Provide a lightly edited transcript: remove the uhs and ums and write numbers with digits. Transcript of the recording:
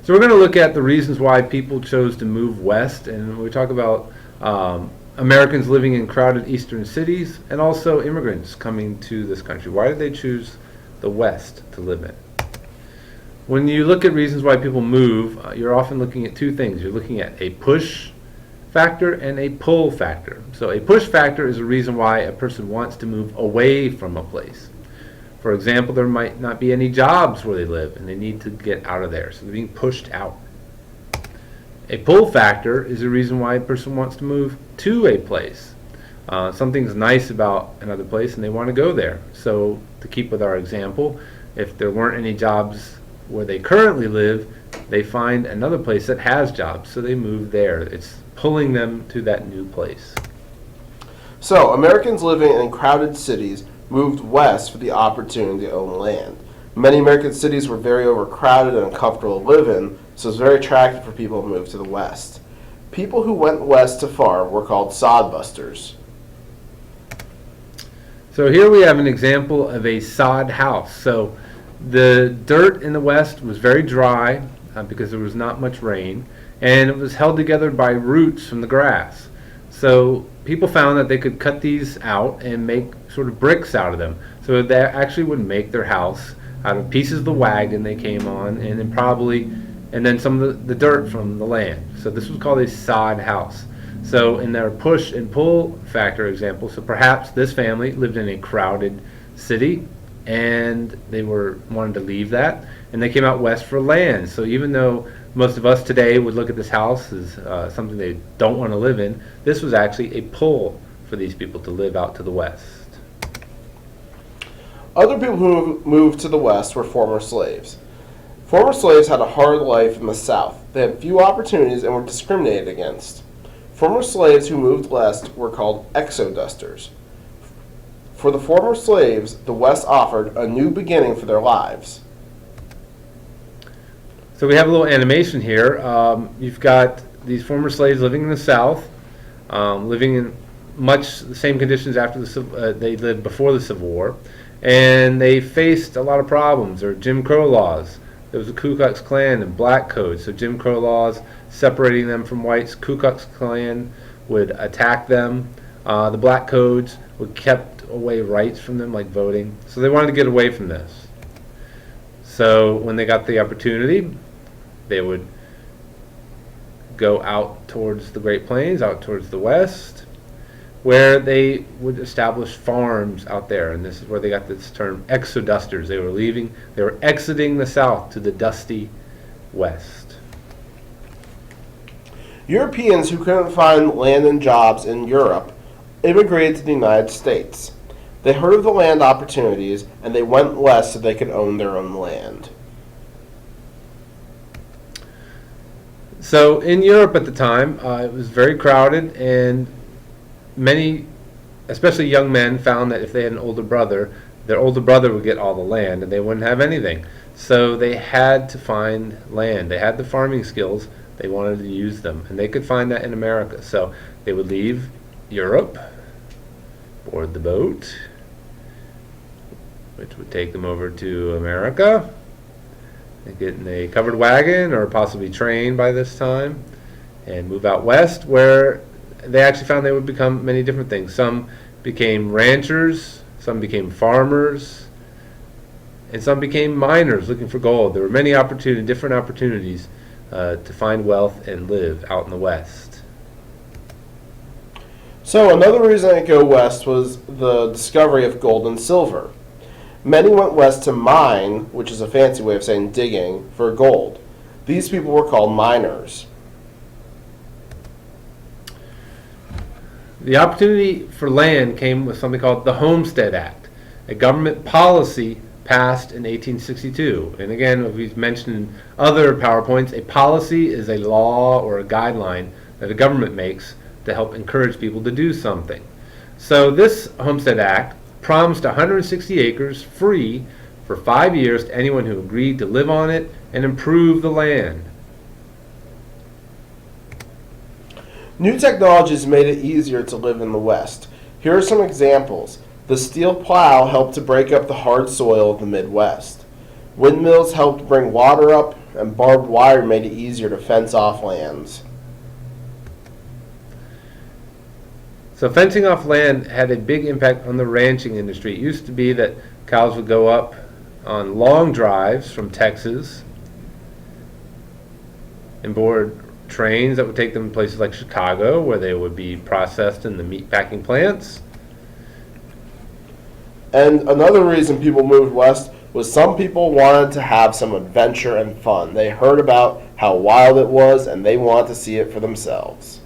So we're going to look at the reasons why people chose to move west, and we talk about Americans living in crowded eastern cities and also immigrants coming to this country. Why did they choose the west to live in? When you look at reasons why people move, you're often looking at two things. You're looking at a push factor and a pull factor. So a push factor is a reason why a person wants to move away from a place. For example, there might not be any jobs where they live and they need to get out of there, so they're being pushed out. A pull factor is a reason why a person wants to move to a place. Something's nice about another place and they want to go there. So to keep with our example, if there weren't any jobs where they currently live, they find another place that has jobs, so they move there. It's pulling them to that new place. So, Americans living in crowded cities moved west for the opportunity to own land. Many American cities were very overcrowded and uncomfortable to live in, so it was very attractive for people to move to the west. People who went west to farm were called sodbusters. So here we have an example of a sod house. So the dirt in the west was very dry because there was not much rain, and it was held together by roots from the grass. So people found that they could cut these out and make sort of bricks out of them. So they actually would make their house out of pieces of the wagon they came on, and then some of the dirt from the land. So this was called a sod house. So in their push and pull factor example, so perhaps this family lived in a crowded city and they wanted to leave that, and they came out west for land. So even though most of us today would look at this house as something they don't want to live in, this was actually a pull for these people to live out to the west. Other people who moved to the west were former slaves. Former slaves had a hard life in the South. They had few opportunities and were discriminated against. Former slaves who moved west were called Exodusters. For the former slaves, the West offered a new beginning for their lives. So we have a little animation here. You've got these former slaves living in the South, living in much the same conditions after they lived before the Civil War, and they faced a lot of problems. There were Jim Crow laws. There was the Ku Klux Klan and black codes. So Jim Crow laws separating them from whites. Ku Klux Klan would attack them. The black codes would kept away rights from them, like voting. So they wanted to get away from this. So when they got the opportunity, they would go out towards the Great Plains, out towards the west, where they would establish farms out there. And this is where they got this term Exodusters. They were exiting the South to the dusty west. Europeans who couldn't find land and jobs in Europe immigrated to the United States. They heard of the land opportunities and they went west so they could own their own land. So in Europe at the time, it was very crowded, and many, especially young men, found that if they had an older brother, their older brother would get all the land and they wouldn't have anything. So they had to find land. They had the farming skills. They wanted to use them, and they could find that in America. So they would leave Europe, board the boat, which would take them over to America. They get in a covered wagon or possibly train by this time and move out west, where they actually found they would become many different things. Some became ranchers, some became farmers, and some became miners looking for gold. There were many different opportunities to find wealth and live out in the west. So another reason to go west was the discovery of gold and silver. Many went west to mine, which is a fancy way of saying digging, for gold. These people were called miners. The opportunity for land came with something called the Homestead Act, a government policy passed in 1862. And again, as we've mentioned in other PowerPoints, a policy is a law or a guideline that a government makes to help encourage people to do something. So this Homestead Act promised 160 acres free for 5 years to anyone who agreed to live on it and improve the land. New technologies made it easier to live in the West. Here are some examples. The steel plow helped to break up the hard soil of the Midwest. Windmills helped bring water up and barbed wire made it easier to fence off lands. So fencing off land had a big impact on the ranching industry. It used to be that cows would go up on long drives from Texas and board trains that would take them to places like Chicago, where they would be processed in the meat packing plants. And another reason people moved west was some people wanted to have some adventure and fun. They heard about how wild it was and they wanted to see it for themselves.